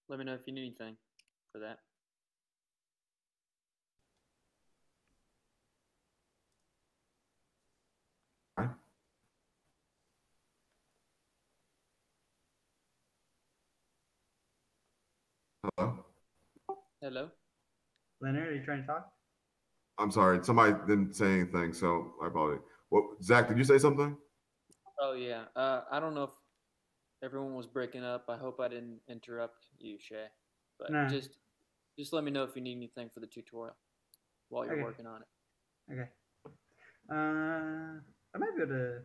Let me know if you need anything for that. Right. Hello. Hello? Leonard, are you trying to talk? I'm sorry. Somebody didn't say anything, so I apologize. What, Zach? Did you say something? Oh, yeah. I don't know if everyone was breaking up. I hope I didn't interrupt you, Shay. But No. just let me know if you need anything for the tutorial while you're working on it. Okay. I might be able to.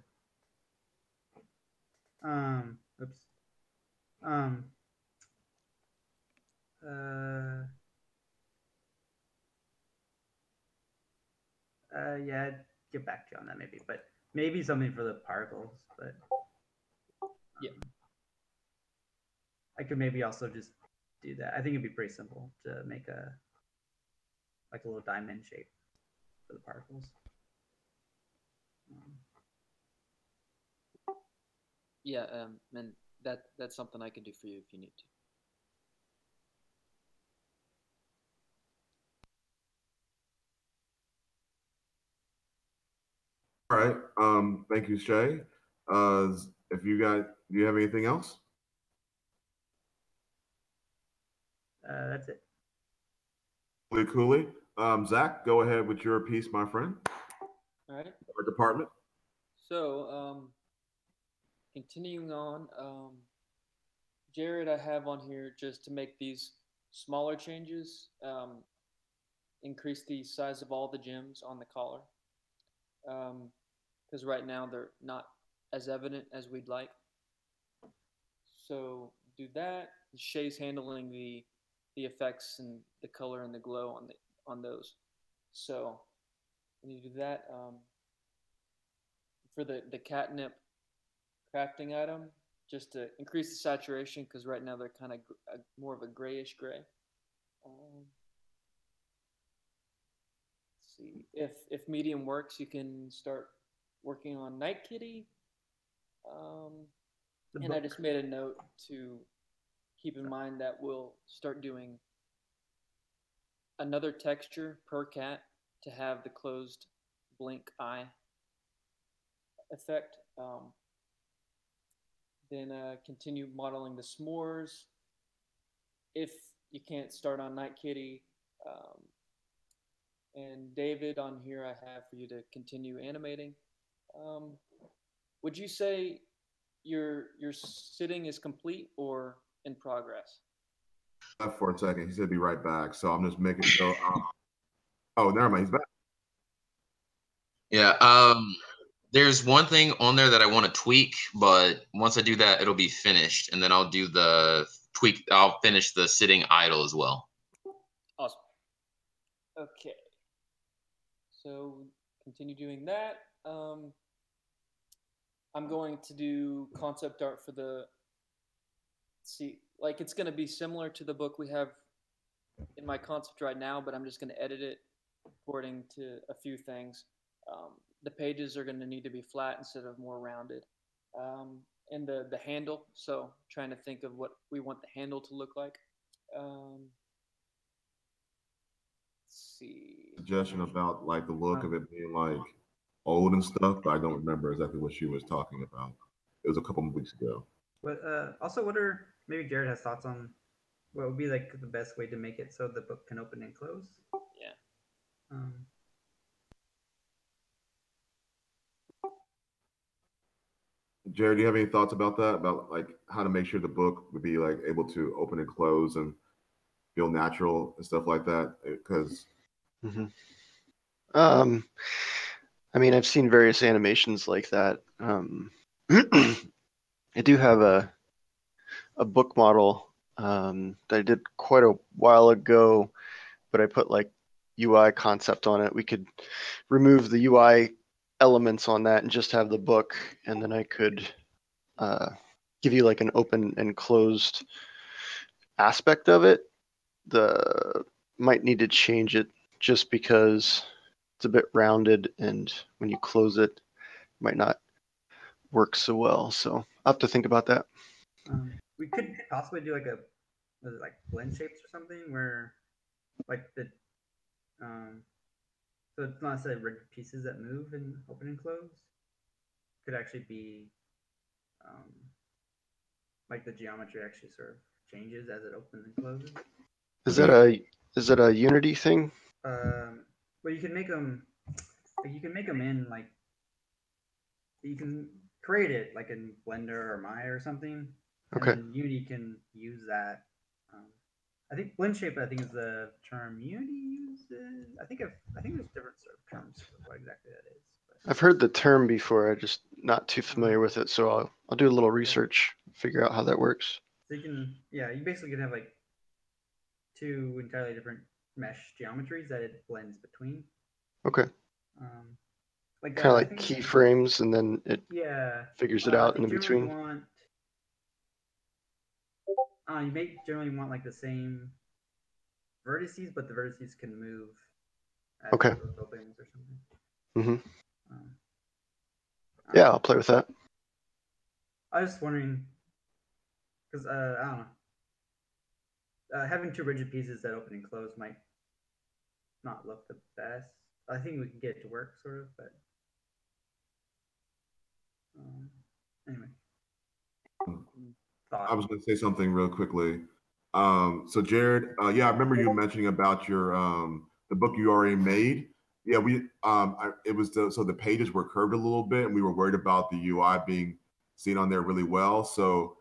Oops. Um. Yeah, I'd get back to you on that maybe, but maybe something for the particles, but. Yeah. I could maybe also just do that. I think it'd be pretty simple to make a little diamond shape for the particles. Yeah, and that's something I can do for you if you need to. All right. Thank you, Shay. If you got, do you have anything else? That's it. Coolly. Zach, go ahead with your piece, my friend. All right. Our department. So, continuing on, Jared, I have on here just to make these smaller changes, increase the size of all the gems on the collar, because right now they're not as evident as we'd like. So do that. Shay's handling the effects and the color and the glow on those. So when you do that, for the catnip crafting item, just to increase the saturation because right now they're kind of more of a grayish gray. Let's see if medium works, you can start working on Night Kitty. And I just made a note to keep in mind that we'll start doing another texture per cat to have the closed blink eye effect. Then continue modeling the s'mores. If you can't start on Night Kitty, and David on here I have for you to continue animating. Would you say your sitting is complete or in progress? For a second, he said be right back. So I'm just making sure. Oh, never mind. He's back. Yeah. There's one thing on there that I want to tweak, but once I do that, it'll be finished, and then I'll do the tweak. I'll finish the sitting idle as well. Awesome. Okay. So continue doing that. I'm going to do concept art for the. See, like it's going to be similar to the book we have in my concept right now, but I'm just going to edit it according to a few things. The pages are going to need to be flat instead of more rounded. And the handle, so trying to think of what we want the handle to look like. Let's see. Suggestion about like the look of it being like old and stuff, but I don't remember exactly what she was talking about. It was a couple of weeks ago. But also, what are maybe Jared has thoughts on what would be like the best way to make it so the book can open and close? Yeah. Jared, do you have any thoughts about that? About like how to make sure the book would be like able to open and close and feel natural and stuff like that? Because I mean, I've seen various animations like that. I do have a book model that I did quite a while ago, but I put like UI concept on it. We could remove the UI elements on that and just have the book, and then I could give you like an open and closed aspect of it. Might need to change it just because it's a bit rounded, and when you close it, it might not work so well. So I'll have to think about that. We could possibly do like a was it like blend shapes or something, where like the so it's not necessarily rigid pieces that move and open and close. Could actually be like the geometry actually sort of changes as it opens and closes. Is that a Unity thing? Well, you can make them in like you can create it like in Blender or Maya or something, and Okay. then Unity can use that. I think blend shape, I think, is the term Unity uses. I think there's different sort of terms for what exactly that is. But, I've heard the term before. I'm just not too familiar with it, so I'll do a little research, figure out how that works. so you basically can have like two entirely different mesh geometries that it blends between. Okay. Like Kind of I like think, keyframes, and then it yeah, figures it out I think in between. You may generally want like the same vertices, but the vertices can move as Okay. it opens or something. Yeah, I'll play with that. I was just wondering, because I don't know, having two rigid pieces that open and close might not look the best. I think we can get it to work, sort of, but anyway. I was going to say something real quickly. So Jared, yeah, I remember you mentioning about your the book you already made. Yeah, it was so the pages were curved a little bit, and we were worried about the UI being seen on there really well. So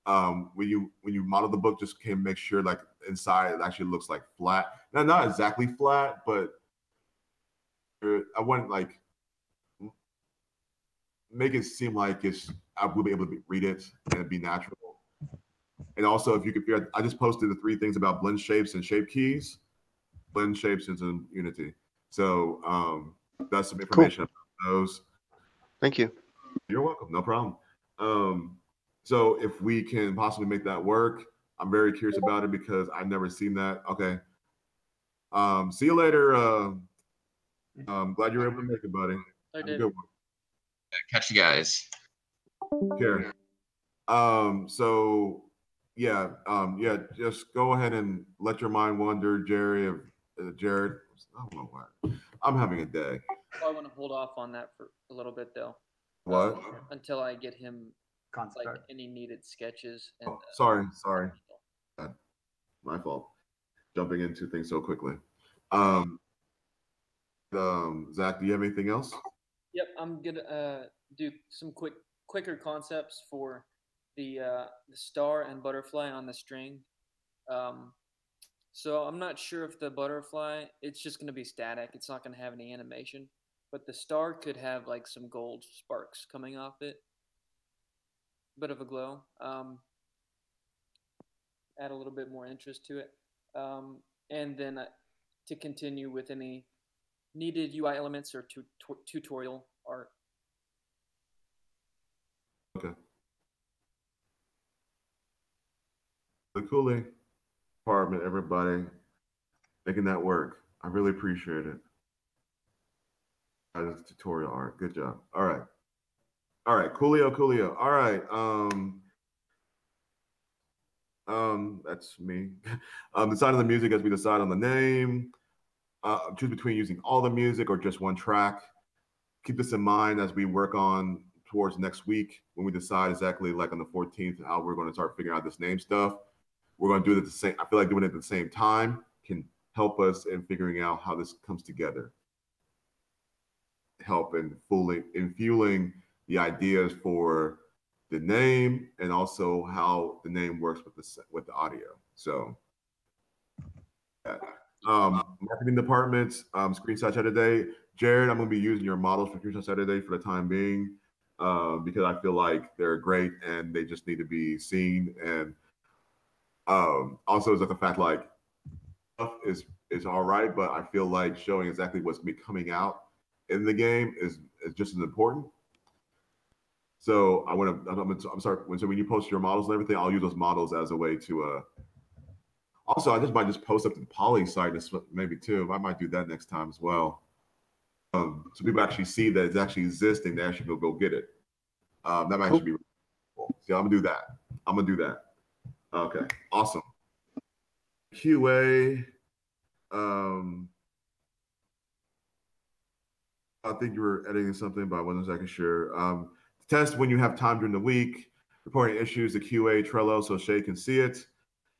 when you model the book, just can make sure like inside it actually looks like flat. Now, not exactly flat, but I want like make it seem like I will be able to read it and be natural. And also, if you could figure out, I just posted the 3 things about blend shapes and shape keys, blend shapes into Unity. So that's some information about those. Thank you. You're welcome. No problem. So if we can possibly make that work, I'm very curious about it because I've never seen that. Okay. See you later. Glad you were able to make it, buddy. I Have did. a good one. Catch you guys. Care. So yeah, just go ahead and let your mind wander, Jared. I don't know why. I'm having a day. I want to hold off on that for a little bit though. What? Until I get him Concept art. any needed sketches. And, sorry. My fault. Jumping into things so quickly. Zach, do you have anything else? Yep, I'm gonna do some quicker concepts for the star and butterfly on the string. So I'm not sure if the butterfly, it's just going to be static. It's not going to have any animation. But the star could have like some gold sparks coming off it. Bit of a glow. Add a little bit more interest to it. And then to continue with any needed UI elements or tutorial art. Okay. The cooling department, everybody, making that work. I really appreciate it. That's tutorial art. Good job. All right. Coolio. All right. That's me. Decide on the music as we decide on the name. Choose between using all the music or just one track. Keep this in mind as we work on towards next week when we decide exactly like on the 14th how we're going to start figuring out this name stuff. We're going to do it at the same. I feel like doing it at the same time can help us in figuring out how this comes together. Help in fueling the ideas for the name and also how the name works with the audio. So, marketing departments, screenshot Saturday. Jared, I'm going to be using your models for screenshot Saturday for the time being because I feel like they're great and they just need to be seen. And also, is that the fact like stuff is all right, but I feel like showing exactly what's going to be coming out in the game is just as important. So I'm sorry. So when you post your models and everything, I'll use those models as a way to. Also, I might just post up to the Poly site maybe too. I might do that next time as well. So people actually see that it's actually existing. They actually go get it. That might actually be really cool. See, I'm gonna do that. Okay, awesome. QA, I think you were editing something, but I wasn't exactly sure. Test when you have time during the week, reporting issues to QA Trello so Shay can see it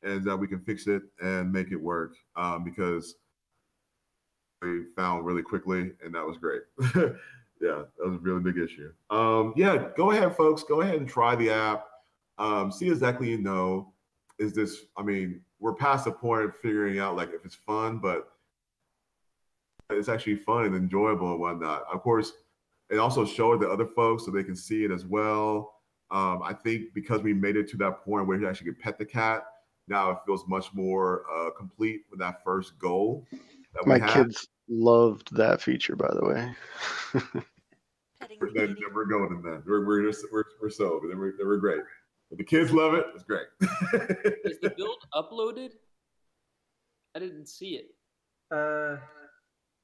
and that we can fix it and make it work because we found really quickly and that was great. Yeah, that was a really big issue. Yeah, go ahead, folks. Go ahead and try the app. See exactly, is this, I mean, we're past the point of figuring out like if it's fun, but it's actually fun and enjoyable and whatnot. Of course, it also showed the other folks so they can see it as well. I think because we made it to that point where you actually can pet the cat, now it feels much more complete with that first goal that we My had. kids loved that feature, by the way. Petting the Then kitty. we're going in that. We're so they were great. But the kids love it. It's great. Is the build uploaded? I didn't see it. So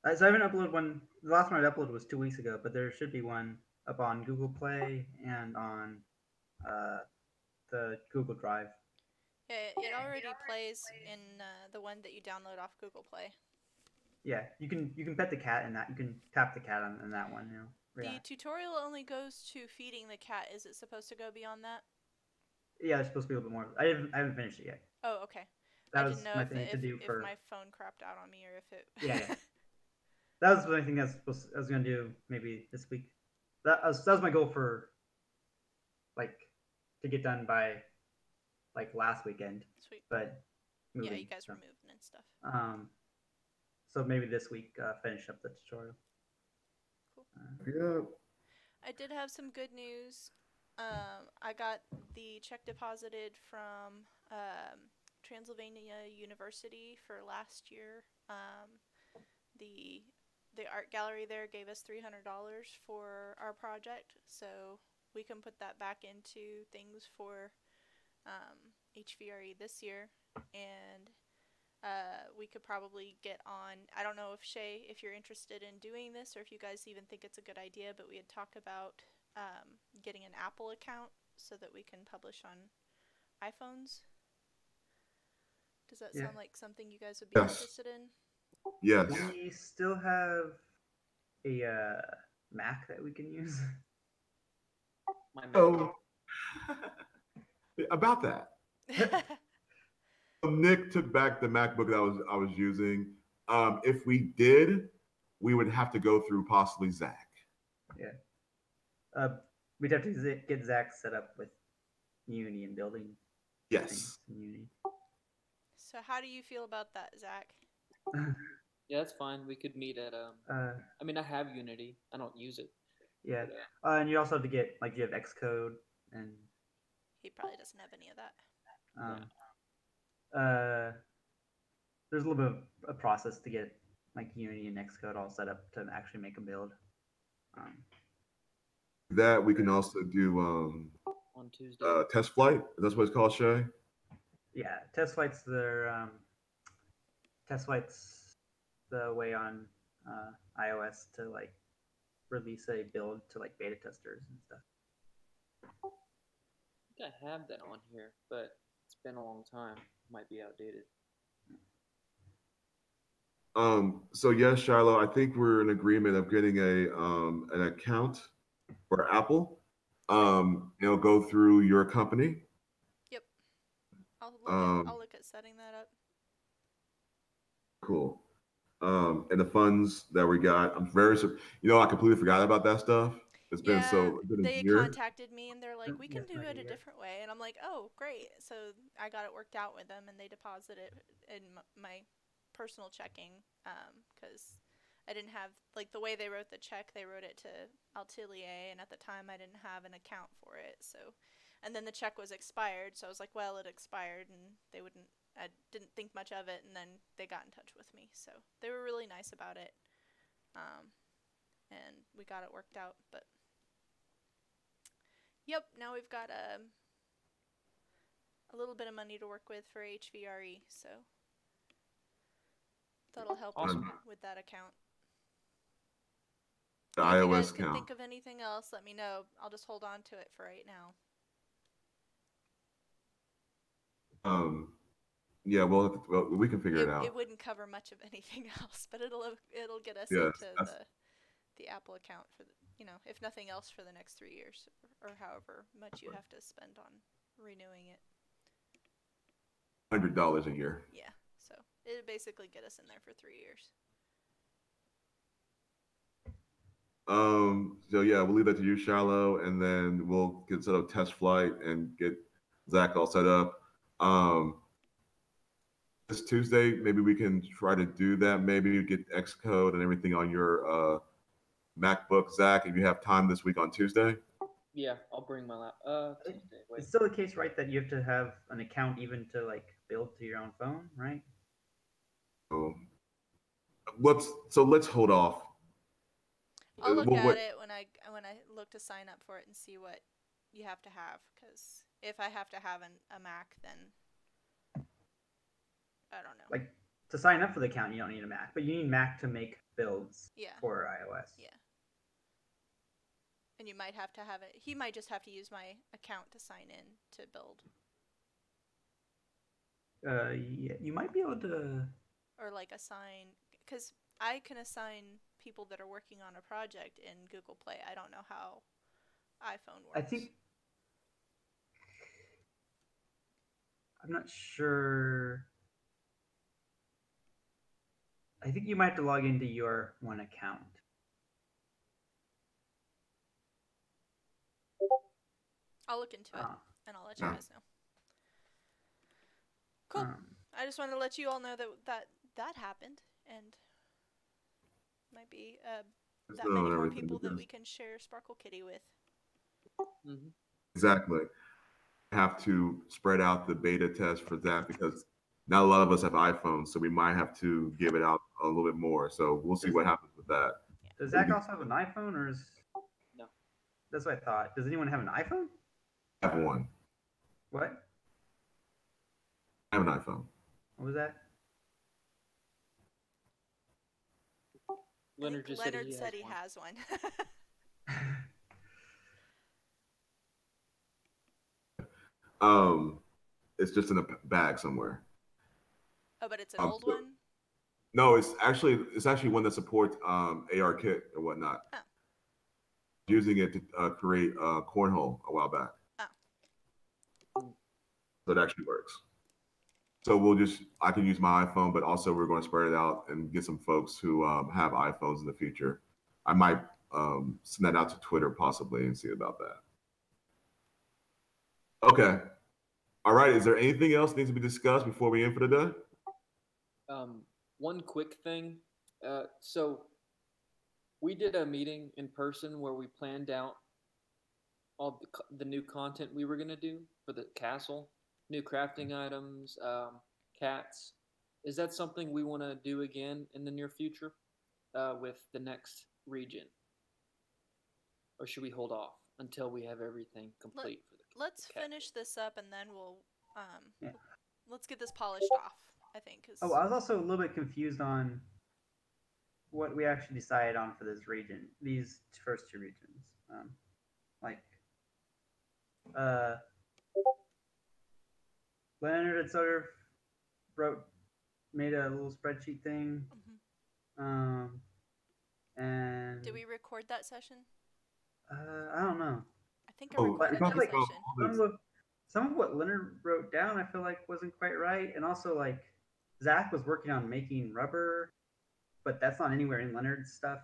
I haven't uploaded one. The last one I uploaded was 2 weeks ago, but there should be one up on Google Play and on the Google Drive. It already plays in the one that you download off Google Play. Yeah, you can pet the cat in that. You can tap the cat in that one. The Yeah. tutorial only goes to feeding the cat. Is it supposed to go beyond that? Yeah, it's supposed to be a little bit more. I haven't finished it yet. Oh, okay. That I was didn't know my if, thing to do if for. my phone crapped out on me or if it. Yeah. That was the only thing I was gonna do maybe this week. That was my goal for like to get done by like last weekend. Sweet. But moving, yeah, you guys were moving and stuff. So maybe this week finish up the tutorial. Cool. Yeah. I did have some good news. I got the check deposited from Transylvania University for last year. The art gallery there gave us $300 for our project, so we can put that back into things for HVRE this year, and we could probably get on. I don't know if Shay, if you're interested in doing this, or if you guys even think it's a good idea, but we had talked about getting an Apple account so that we can publish on iPhones. Does that sound like something you guys would be interested in? Yes. We still have a Mac that we can use. My Mac. So about that, Nick took back the MacBook that I was using. If we did, we would have to go through possibly Zach. Yeah. We'd have to get Zach set up with Unity and building Yes. things in Unity. So how do you feel about that, Zach? Yeah, that's fine. We could meet at I mean, I have Unity. I don't use it. Yeah. And you also have to get you have Xcode and. He probably doesn't have any of that. There's a little bit of a process to get Unity and Xcode all set up to actually make a build. That we can also do On Tuesday. test flight. That's what it's called, Shay. Yeah, test flights. Test flights the way on iOS to release a build to beta testers and stuff. I think I have that on here, but it's been a long time. Might be outdated. So yes, Shiloh, I think we're in agreement of getting an account for Apple. It'll go through your company. Yep. I'll look at setting that up. Cool. And the funds that we got, I'm very, I completely forgot about that stuff. It's been they a year. Contacted me and they're like, we can do it a different way, and I'm like, oh great. So I got it worked out with them, and they deposited it in my personal checking because I didn't have the way they wrote the check. They wrote it to Altilier, and at the time I didn't have an account for it. So, and then the check was expired, so I was like, well, it expired, and I didn't think much of it, and then they got in touch with me. So they were really nice about it, and we got it worked out. But yep, now we've got a little bit of money to work with for HVRE, so that'll help us with that account. The if you iOS guys can account. think of anything else, let me know. I'll just hold on to it for right now. Yeah, well, we can figure it out. It wouldn't cover much of anything else, but it'll get us Yes, into the Apple account for if nothing else for the next 3 years or however much you have to spend on renewing it. $100 a year. Yeah, so it'd basically get us in there for 3 years. So yeah, we'll leave that to you, Shallow, and then we'll get set up test flight and get Zach all set up. This Tuesday, maybe we can try to do that. Maybe you get Xcode and everything on your MacBook, Zach, if you have time this week on Tuesday. Yeah, I'll bring my lap. Tuesday. Wait. It's still the case, right, that you have to have an account even to like build to your own phone, right? So let's hold off. I'll look at it when I look to sign up for it and see what you have to have. Because if I have to have a Mac, then I don't know. Like to sign up for the account, you don't need a Mac, but you need Mac to make builds for iOS. Yeah. And you might have to have it. He might just have to use my account to sign in to build. Yeah, you might be able to. Or like assign, because I can assign people that are working on a project in Google Play. I don't know how iPhone works. I think. I'm not sure. I think you might have to log into your one account. I'll look into it and I'll let you guys know. Cool. I just wanted to let you all know that happened, and might be that many more people that we can share Sparkle Kitty with. Mm-hmm. Exactly. Have to spread out the beta test for that because not a lot of us have iPhones, so we might have to give it out a little bit more. So we'll see what happens with that. Does Zach also have an iPhone, or is? No. That's what I thought. Does anyone have an iPhone? I have one. What? I have an iPhone. What was that? Leonard just said he has one. It's just in a bag somewhere. Oh, but it's an old one? No, it's actually one that supports ARKit or whatnot. Oh. Using it to create cornhole a while back. Oh. So it actually works. So I can use my iPhone, but also we're going to spread it out and get some folks who have iPhones in the future. I might send that out to Twitter possibly and see about that. Okay. All right. Is there anything else that needs to be discussed before we end for the day? One quick thing. So we did a meeting in person where we planned out all the new content we were going to do for the castle, new crafting items, cats. Is that something we want to do again in the near future with the next region? Or should we hold off until we have everything complete for the Let's cat? finish this up and then we'll let's get this polished off, I think. I was also a little bit confused on what we actually decided on for this region, these first two regions. Leonard had sort of made a little spreadsheet thing. Mm-hmm. And did we record that session? I don't know. I think I recorded that session. Some of what Leonard wrote down, I feel like wasn't quite right, and also like Zach was working on making rubber, but that's not anywhere in Leonard's stuff.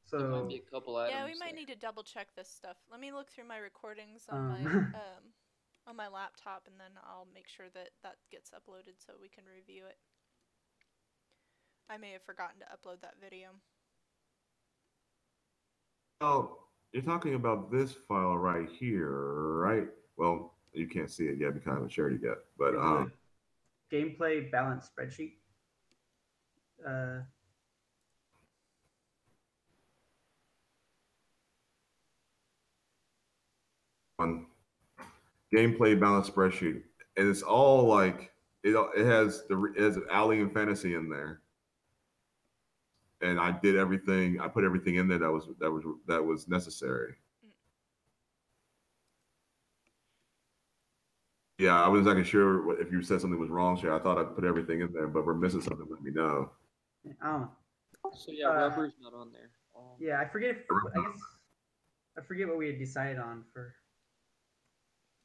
So there might be a couple items. Yeah, we might need to double check this stuff. Let me look through my recordings on my laptop, and then I'll make sure that gets uploaded so we can review it. I may have forgotten to upload that video. Oh, you're talking about this file right here, right? Well, you can't see it yet because I haven't shared it yet. But gameplay balance spreadsheet. On gameplay balance spreadsheet, and it's all like it has Alley and Fantasy in there, and I did everything. I put everything in there that was necessary. Yeah, I wasn't exactly sure if you said something was wrong, Shay. I thought I put everything in there, but if we're missing something, let me know. I don't know. So yeah, rubber's not on there. Yeah, I forget if I guess I forget what we had decided on for.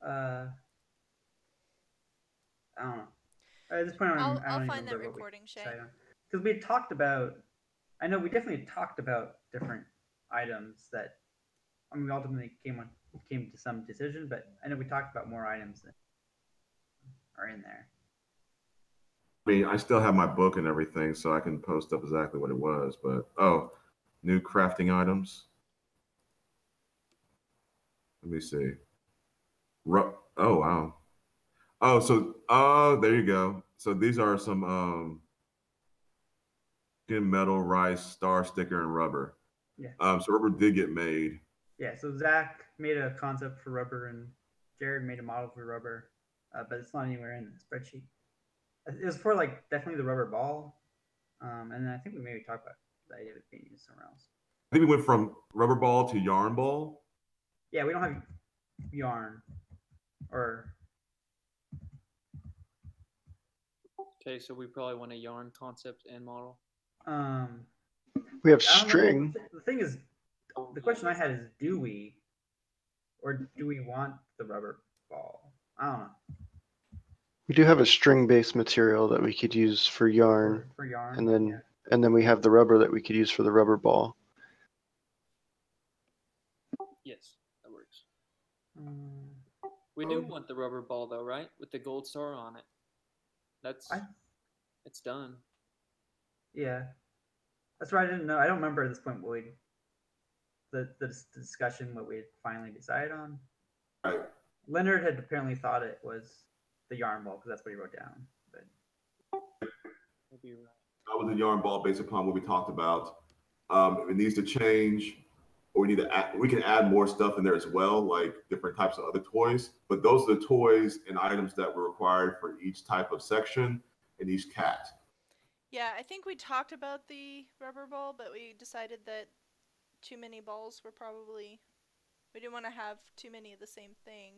I don't know. At this point, I don't I'll even find that remember what we recording, Shay. decided on. Because we had talked about. I know we definitely talked about different items that. I mean, we ultimately came to some decision, but I know we talked about more items that are in there. I mean, I still have my book and everything, so I can post up exactly what it was. But oh, new crafting items. Let me see. Oh wow. Oh, so there you go. So these are some metal, rice, star sticker, and rubber. Yeah. So rubber did get made. Yeah. So Zach made a concept for rubber, and Jared made a model for rubber, but it's not anywhere in the spreadsheet. It was for like definitely the rubber ball, and then I think we maybe talked about the idea of it being used somewhere else. I think we went from rubber ball to yarn ball. Yeah, we don't have yarn or. Okay, so we probably want a yarn concept and model. We have I don't know. string. The thing is, the question I had is, do we, or do we want the rubber ball? I don't know. We do have a string-based material that we could use for yarn, For yarn, and then yeah. and then we have the rubber that we could use for the rubber ball. Yes, that works. We do want the rubber ball though, right? With the gold star on it. It's done. Yeah, that's right. I didn't know. I don't remember at this point what we the discussion what we had finally decided on. Right. Leonard had apparently thought it was the yarn ball because that's what he wrote down. But Maybe you're right. That was a yarn ball based upon what we talked about. If it needs to change, or we need to add, we can add more stuff in there as well, like different types of other toys. But those are the toys and items that were required for each type of section and each cat. Yeah, I think we talked about the rubber ball, but we decided that too many balls were probably. We didn't want to have too many of the same thing.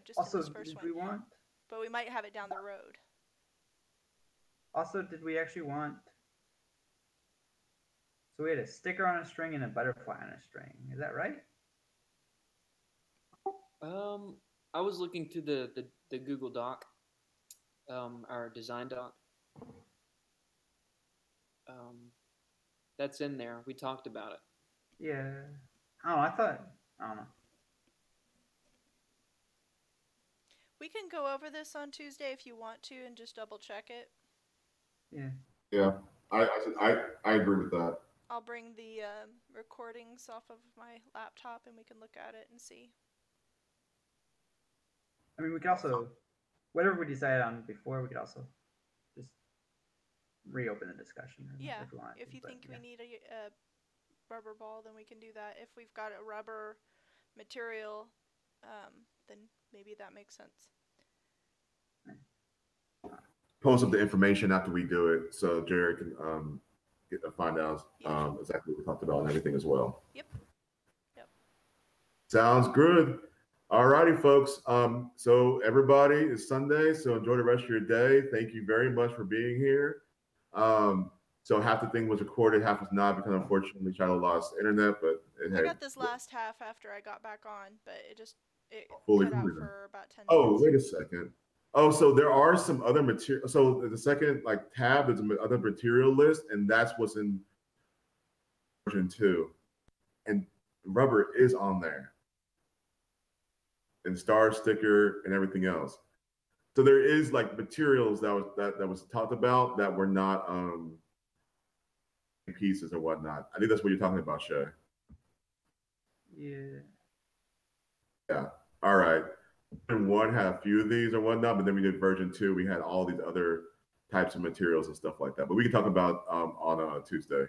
Just also, in this first one. we want? But we might have it down the road. Also, did we actually want? So we had a sticker on a string and a butterfly on a string. Is that right? I was looking through the Google Doc, our design doc. That's in there. We talked about it. Yeah. Oh, I don't know. We can go over this on Tuesday if you want to and just double check it. Yeah. Yeah, I agree with that. I'll bring the recordings off of my laptop and we can look at it and see. I mean, we could also, whatever we decided on before, we could also just reopen the discussion. Yeah, if we want. if you think we need a rubber ball, then we can do that. If we've got a rubber material, then maybe that makes sense. Post up the information after we do it, so Jared can find out exactly what we talked about and everything as well. Yep. Sounds good. All righty, folks. So everybody, it's Sunday, so enjoy the rest of your day. Thank you very much for being here. So half the thing was recorded, half was not, because unfortunately Shadow lost internet, but I got this last half after I got back on, but it fully cut out completed. for about 10 minutes. Oh, wait a second. Oh, so there are some other material. So the second tab is other material list, and that's what's in version 2. And rubber is on there. And star sticker and everything else. So there is materials that was talked about that were not pieces or whatnot. I think that's what you're talking about, Shay. Yeah. Yeah. All right. Version 1 had a few of these or whatnot, but then we did version 2. We had all these other types of materials and stuff like that. But we can talk about on Tuesday.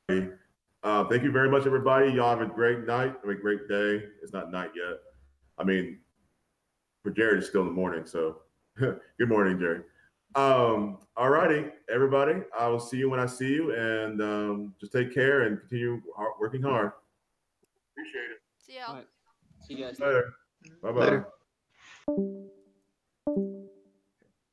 Thank you very much, everybody. Y'all have a great night, have a great day. It's not night yet. I mean, for Jared, it's still in the morning. So good morning, Jared. All righty, everybody. I will see you when I see you, and just take care and continue working hard. Appreciate it. See y'all. Right. See you guys later. Bye-bye. Later.